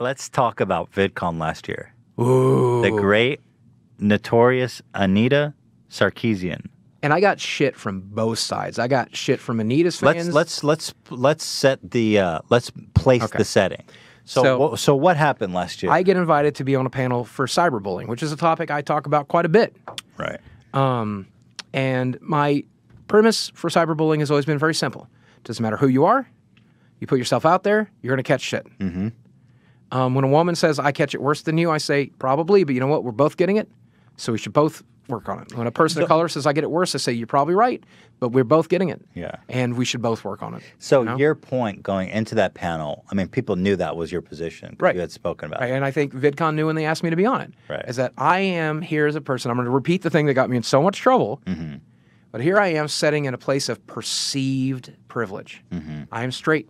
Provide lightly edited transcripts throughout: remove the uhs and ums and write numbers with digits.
let's talk about VidCon last year. Ooh. The great, notorious Anita Sarkeesian. And I got shit from both sides. I got shit from Anita's fans. Let's set the let's place the setting. So what happened last year? I get invited to be on a panel for cyberbullying, which is a topic I talk about quite a bit. Right. And my premise for cyberbullying has always been very simple. Doesn't matter who you are. You put yourself out there, you're going to catch shit. Mm-hmm. When a woman says, I catch it worse than you, I say, probably, but you know what? We're both getting it, so we should both work on it. When a person of color says, I get it worse, I say, you're probably right, but we're both getting it. Yeah. And we should both work on it. So your point going into that panel, I mean, people knew that was your position. Right. You had spoken about Right. it. And I think VidCon knew when they asked me to be on it. Right. Is that I am here as a person. I'm going to repeat the thing that got me in so much trouble. Mm-hmm. But here I am sitting in a place of perceived privilege. Mm-hmm. I am straight.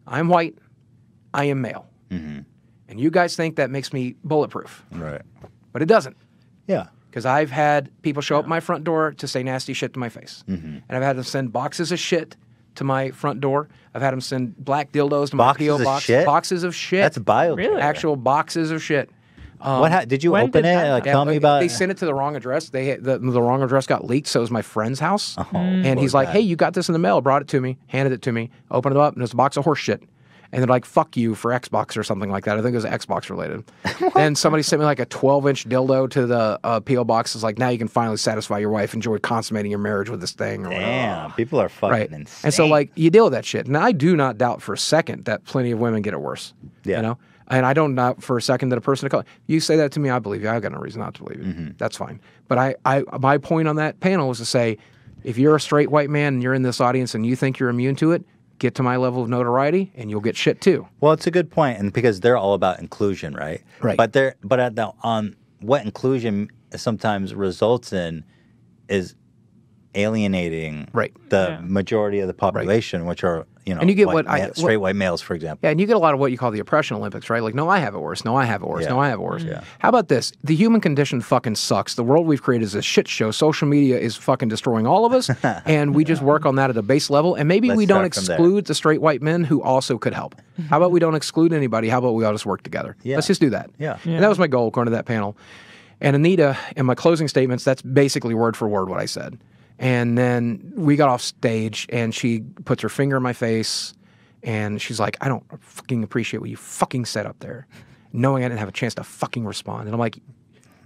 I am white. I am male. Mm-hmm. And you guys think that makes me bulletproof. Right. But it doesn't. Yeah. Because I've had people show up at my front door to say nasty shit to my face. Mm-hmm. And I've had them send boxes of shit to my front door. I've had them send black dildos to my P.O. box. Shit? Boxes of shit. That's bio. Really? Actual boxes of shit. Did you when open did it? that Like, happen? tell me about They it. sent it to the wrong address. The wrong address got leaked, so it was my friend's house. Oh, And he's like, hey, you got this in the mail. Brought it to me, handed it to me, opened it up, and it was a box of horse shit. And they're like, fuck you for Xbox or something like that. I think it was Xbox related. And somebody sent me like a 12-inch dildo to the P.O. box. It's like, now you can finally satisfy your wife. Enjoy consummating your marriage with this thing. Or whatever. Damn, people are fucking Right. insane. And so, like, you deal with that shit. And I do not doubt for a second that plenty of women get it worse. Yeah. You know? And I don't doubt for a second that a person of color, you say that to me, I believe you. I've got no reason not to believe you. Mm-hmm. That's fine. But my point on that panel was to say, if you're a straight white man and you're in this audience and you think you're immune to it, get to my level of notoriety and you'll get shit too. Well, it's a good point, and because they're all about inclusion, right? Right. But what inclusion sometimes results in is alienating the majority of the population, which are and you get straight white males, for example. Yeah, and you get a lot of what you call the oppression Olympics, right? Like, no, I have it worse. No, I have it worse. Yeah. No, I have it worse. Yeah. How about this? The human condition fucking sucks. The world we've created is a shit show. Social media is fucking destroying all of us, and we just work on that at a base level. And maybe we don't exclude the straight white men who also could help. How about we don't exclude anybody? How about we all just work together? Yeah. Let's just do that. Yeah. And that was my goal going to that panel. And Anita, in my closing statements, that's basically word for word what I said. And then we got off stage, and she puts her finger in my face, and she's like, I don't fucking appreciate what you fucking said up there, knowing I didn't have a chance to fucking respond. And I'm like,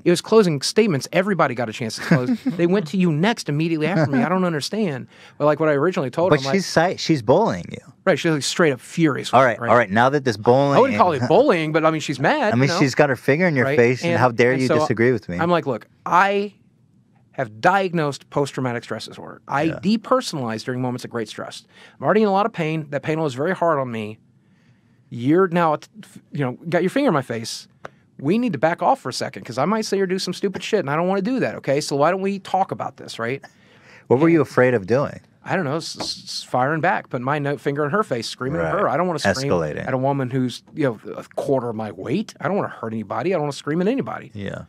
it was closing statements. Everybody got a chance to close. They went to you next immediately after me. I don't understand. But like what I originally told her, But she's bullying you. Right, she's like straight up furious. All right. Now that this bullying, I wouldn't call it bullying, but I mean, she's mad. I mean, she's got her finger in your face, and how dare you disagree with me? I'm like, look, I have diagnosed post-traumatic stress disorder. I depersonalize during moments of great stress. I'm already in a lot of pain. That pain was very hard on me. You're now, got your finger in my face. We need to back off for a second because I might say or do some stupid shit, and I don't want to do that, okay? So why don't we talk about this, right? What were you afraid of doing? I don't know, firing back, putting my finger in her face, screaming at her. I don't want to scream at a woman who's a quarter of my weight. I don't want to hurt anybody. I don't want to scream at anybody. Yeah.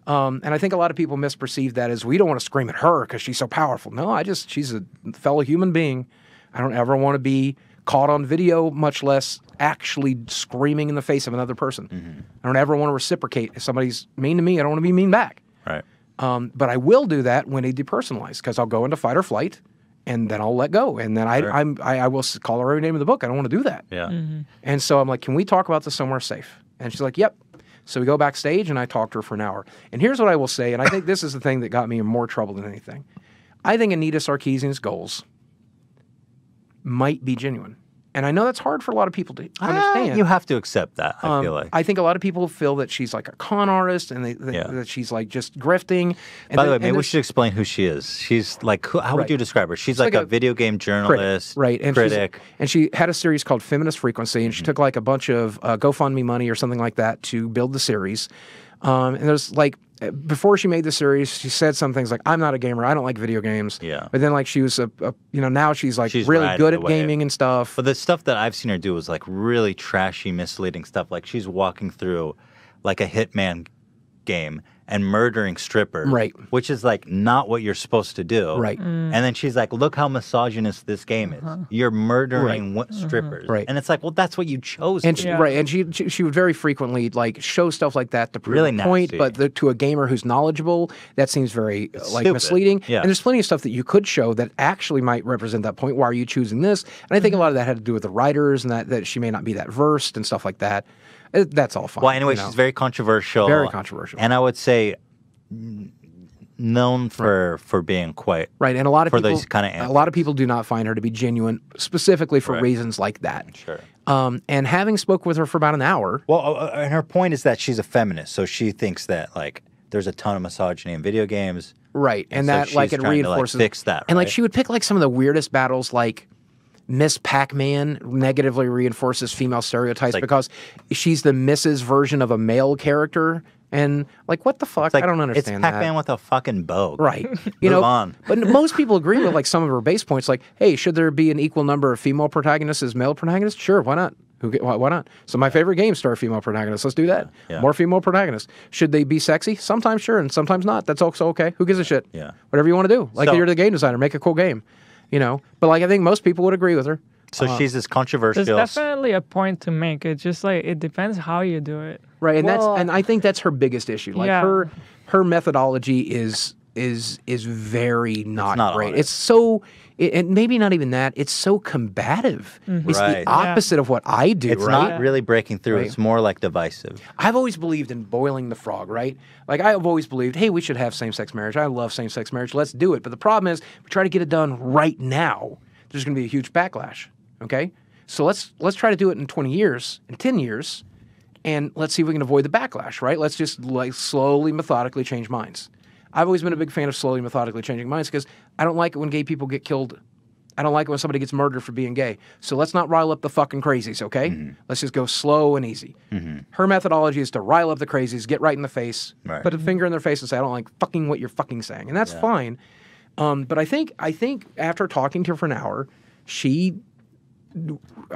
And I think a lot of people misperceive that as we don't want to scream at her because she's so powerful. No, she's a fellow human being. I don't ever want to be caught on video, much less actually screaming in the face of another person. Mm-hmm. I don't ever want to reciprocate. If somebody's mean to me, I don't want to be mean back. Right. But I will do that when they depersonalize because I'll go into fight or flight and then I'll let go. And then I will call her every name of the book. I don't want to do that. Yeah. Mm-hmm. And so I'm like, can we talk about this somewhere safe? And she's like, yep. So we go backstage and I talk to her for an hour. And here's what I will say, and I think this is the thing that got me in more trouble than anything. I think Anita Sarkeesian's goals might be genuine. And I know that's hard for a lot of people to understand. You have to accept that, I feel like. I think a lot of people feel that she's like a con artist and that she's like just grifting. And By the way, maybe we should explain who she is. She's like, how would you describe her? She's like a video game journalist, critic. And she had a series called Feminist Frequency, and she took like a bunch of GoFundMe money or something like that to build the series. And there's like, before she made the series, she said some things like, I'm not a gamer. I don't like video games. Yeah. But then like she was, now she's like really good at gaming and stuff. But the stuff that I've seen her do is like really trashy, misleading stuff. Like she's walking through like a Hitman game and murdering strippers, right? Which is like not what you're supposed to do, right? And then she's like, "Look how misogynist this game is. You're murdering strippers, right?" And it's like, well, that's what you chose. And to right, and she would very frequently like show stuff like that to prove really a point, nasty. but to a gamer who's knowledgeable, that seems very like stupid. misleading. Yeah. And there's plenty of stuff that you could show that actually might represent that point. Why are you choosing this? And I think a lot of that had to do with the writers and that she may not be that versed and stuff like that. That's all fine. Well, anyway, she's very controversial. Very controversial. And I would say known for being quite right. And a lot of people, those kind of answers. A lot of people do not find her to be genuine, specifically for reasons like that. Sure. And having spoke with her for about an hour. Well, and her point is that she's a feminist, so she thinks that like there's a ton of misogyny in video games. Right. And so that like it reinforces to, like, fix that. And right? like she would pick like some of the weirdest battles, like Miss Pac-Man negatively reinforces female stereotypes because she's the Mrs. version of a male character. And like, what the fuck? Like, I don't understand that. It's Pac-Man with a fucking bow. Right. You know, on. But most people agree with like some of her base points. Like, hey, should there be an equal number of female protagonists as male protagonists? Sure, why not? Why not? So my favorite games star female protagonists. Let's do that. Yeah. More female protagonists. Should they be sexy? Sometimes sure, and sometimes not. That's also okay. Who gives a shit? Yeah. Whatever you want to do. Like you're the game designer, make a cool game. But like I think most people would agree with her. So she's this controversial. There's definitely a point to make. It's just like it depends how you do it. Right, and I think that's her biggest issue. Like her methodology is very not great. It's so, and maybe not even that. It's so combative. It's the opposite of what I do. It's not really breaking through. Right. It's more like divisive. I've always believed in boiling the frog. Right, like I've always believed, hey, we should have same-sex marriage. I love same-sex marriage. Let's do it. But the problem is, we try to get it done right now. There's going to be a huge backlash. Okay, so let's try to do it in 20 years, in 10 years. And let's see if we can avoid the backlash, right? Let's just like slowly, methodically change minds. I've always been a big fan of slowly, methodically changing minds because I don't like it when gay people get killed. I don't like it when somebody gets murdered for being gay. So let's not rile up the fucking crazies, okay? Mm-hmm. Let's just go slow and easy. Mm-hmm. Her methodology is to rile up the crazies, get right in the face, put a finger in their face and say, I don't like fucking what you're fucking saying. And that's fine. But I think after talking to her for an hour, she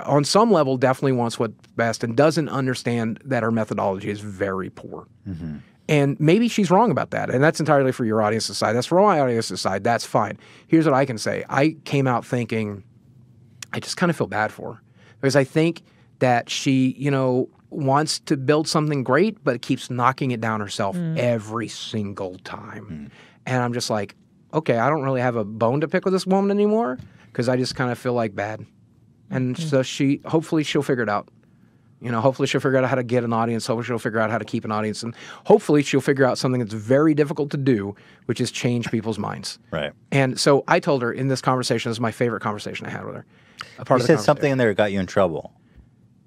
on some level definitely wants what's best and doesn't understand that her methodology is very poor. Mm-hmm. And maybe she's wrong about that. And that's entirely for your audience to decide. That's for my audience to decide. That's fine. Here's what I can say. I came out thinking, I just kind of feel bad for her. Because I think that she, wants to build something great, but keeps knocking it down herself every single time. And I'm just like, okay, I don't really have a bone to pick with this woman anymore because I just kind of feel like bad. And so hopefully she'll figure it out. Hopefully she'll figure out how to get an audience. Hopefully she'll figure out how to keep an audience. And hopefully she'll figure out something that's very difficult to do, which is change people's minds. Right. And so I told her in this conversation, this is my favorite conversation I had with her. You said something in there that got you in trouble.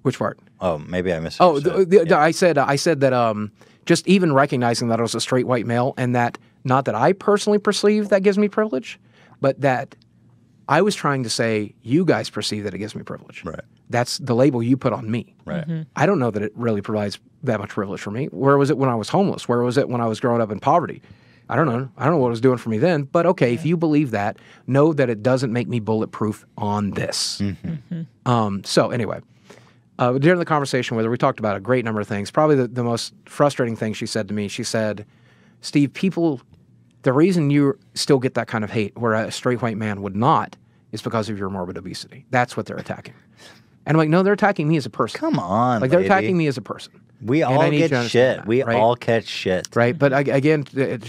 Which part? Oh, maybe I missed it. I said that just even recognizing that I was a straight white male and that not that I personally perceive that gives me privilege, but that I was trying to say, you guys perceive that it gives me privilege. Right. That's the label you put on me. Right. Mm-hmm. I don't know that it really provides that much privilege for me. Where was it when I was homeless? Where was it when I was growing up in poverty? I don't know. I don't know what it was doing for me then. But okay, if you believe that, know that it doesn't make me bulletproof on this. Mm-hmm. So anyway, during the conversation with her, we talked about a great number of things. Probably the most frustrating thing she said to me, she said, Steve, the reason you still get that kind of hate where a straight white man would not is because of your morbid obesity. That's what they're attacking. And I'm like, no, they're attacking me as a person. Come on, like they're attacking me as a person. We all get shit. That, we right? all catch shit. Right. But again,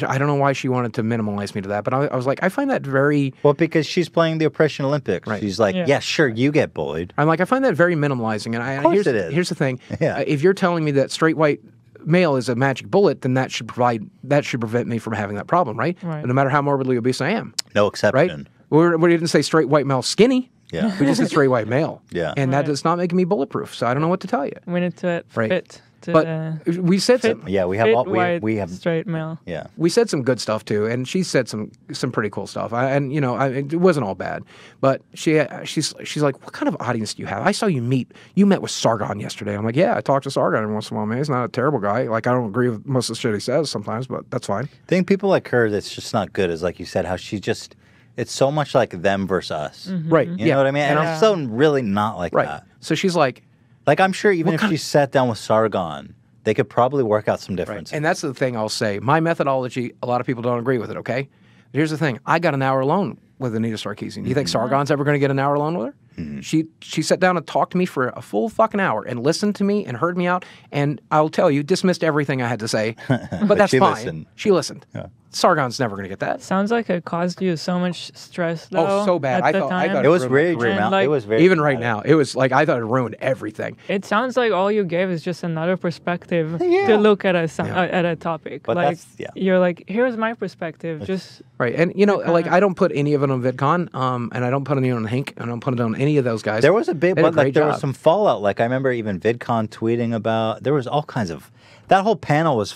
I don't know why she wanted to minimalize me to that. But I was like, I find that very... Well, because she's playing the Oppression Olympics. Right. She's like, yeah, sure, you get bullied. I'm like, I find that very minimalizing. And of course it is. Here's the thing. If you're telling me that straight white male is a magic bullet, then that should prevent me from having that problem, right? No matter how morbidly obese I am. No exception. Right? We didn't say straight white male skinny. Yeah. We just said straight white male. Yeah. And that does not make me bulletproof. So I don't know what to tell you. We need to fit. But we said some. Yeah, we have straight male. Yeah. We said some good stuff too, and she said some pretty cool stuff. It wasn't all bad, but she's like, what kind of audience do you have? I saw you met with Sargon yesterday. I'm like, yeah, I talk to Sargon every once in a while, man. He's not a terrible guy. Like, I don't agree with most of the shit he says sometimes, but that's fine. I think people like her, that's just not good, is like you said, how she just, it's so much like them versus us. Mm-hmm. Right. You know what I mean? And I'm so really not like that. So she's like, I'm sure even if she sat down with Sargon, they could probably work out some differences. Right. And that's the thing I'll say. My methodology, a lot of people don't agree with it, okay? But here's the thing. I got an hour alone with Anita Sarkeesian. You think Sargon's ever going to get an hour alone with her? She sat down and talked to me for a full fucking hour and listened to me and heard me out. And I'll tell you, dismissed everything I had to say. But that's fine. Listened. She listened. Yeah. Sargon's never going to get that. Sounds like it caused you so much stress, though. Oh, so bad. I thought it was very dramatic. Like, it was very even right now. It was like I thought it ruined everything. It sounds like all you gave is just another perspective to look at a topic. But like you're like, here's my perspective. Just right. And you know, like I don't put any of it on VidCon, and I don't put any on Hank, and I don't put it on any of those guys. There was a big, but like there was some fallout. Like I remember even VidCon tweeting about. There was all kinds of. That whole panel was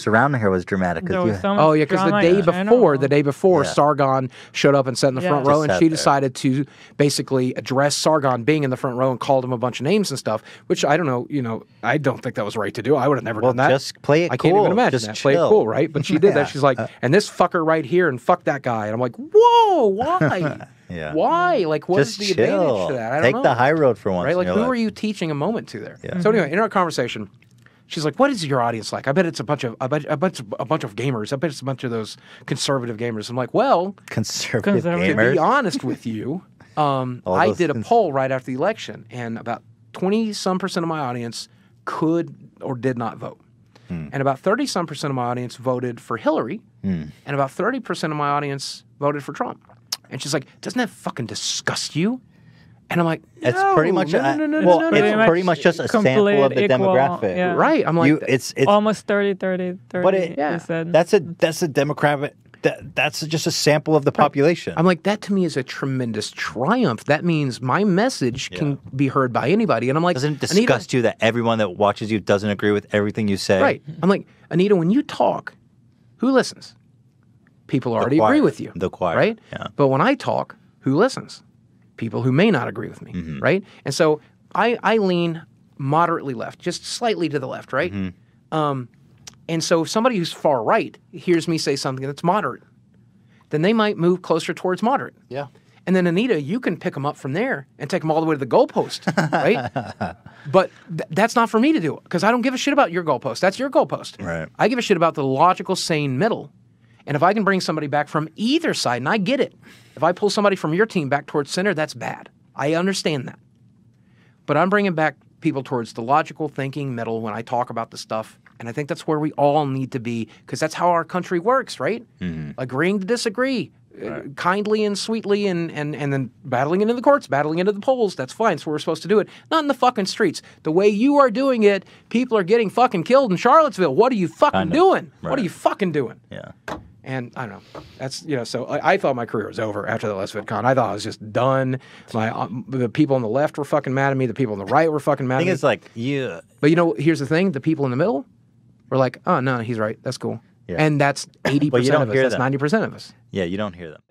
surrounding her was dramatic. Because the day before, Sargon showed up and sat in the front row, and she decided to basically address Sargon being in the front row and called him a bunch of names and stuff. Which I don't know, I don't think that was right to do. I would have never done that. Just play it cool. I can't even imagine that. Play it cool, right? But she did that. She's like, and this fucker right here, and fuck that guy. And I'm like, whoa, why? Yeah. Why? Like, what's the advantage to that? I don't know. Take the high road for once. Right? Like, who are you teaching a moment to there? Yeah. So anyway, in our conversation. She's like, "What is your audience like? I bet it's a bunch of gamers. I bet it's a bunch of those conservative gamers." I'm like, "Well, conservative gamers. To be honest with you, I did a poll right after the election, and about 20% of my audience could or did not vote, and about 30% of my audience voted for Hillary, and about 30% of my audience voted for Trump." And she's like, "Doesn't that fucking disgust you?" And I'm like, no, it's pretty much it's pretty much just a sample of the demographic, right? I'm like, it's almost 30. But that's a demographic. That's just a sample of the population. I'm like, that to me is a tremendous triumph. That means my message can be heard by anybody. And I'm like, doesn't it disgust you that everyone that watches you doesn't agree with everything you say? Right. I'm like, Anita, when you talk, who listens? People already agree with you. The choir, right? Yeah. But when I talk, who listens? People who may not agree with me, right? And so I lean moderately left, just slightly to the left, right? And so if somebody who's far right hears me say something that's moderate, then they might move closer towards moderate. Yeah. And then, Anita, you can pick them up from there and take them all the way to the goalpost, right? But that's not for me to do, because I don't give a shit about your goalpost. That's your goalpost. Right. I give a shit about the logical, sane middle. And if I can bring somebody back from either side, and I get it, if I pull somebody from your team back towards center, that's bad. I understand that. But I'm bringing back people towards the logical thinking middle when I talk about the stuff. And I think that's where we all need to be, because that's how our country works, right? Agreeing to disagree, kindly and sweetly, and then battling into the courts, battling into the polls. That's fine. That's where we're supposed to do it. Not in the fucking streets. The way you are doing it, people are getting fucking killed in Charlottesville. What are you fucking doing? Right. What are you fucking doing? Yeah. And I don't know. That's, so I thought my career was over after the last VidCon. I thought I was just done. The people on the left were fucking mad at me. The people on the right were fucking mad at me. I think it's like, yeah. But here's the thing. The people in the middle were like, oh, no, he's right. That's cool. Yeah. And that's 80% of us. That's 90% of us. Yeah, you don't hear them.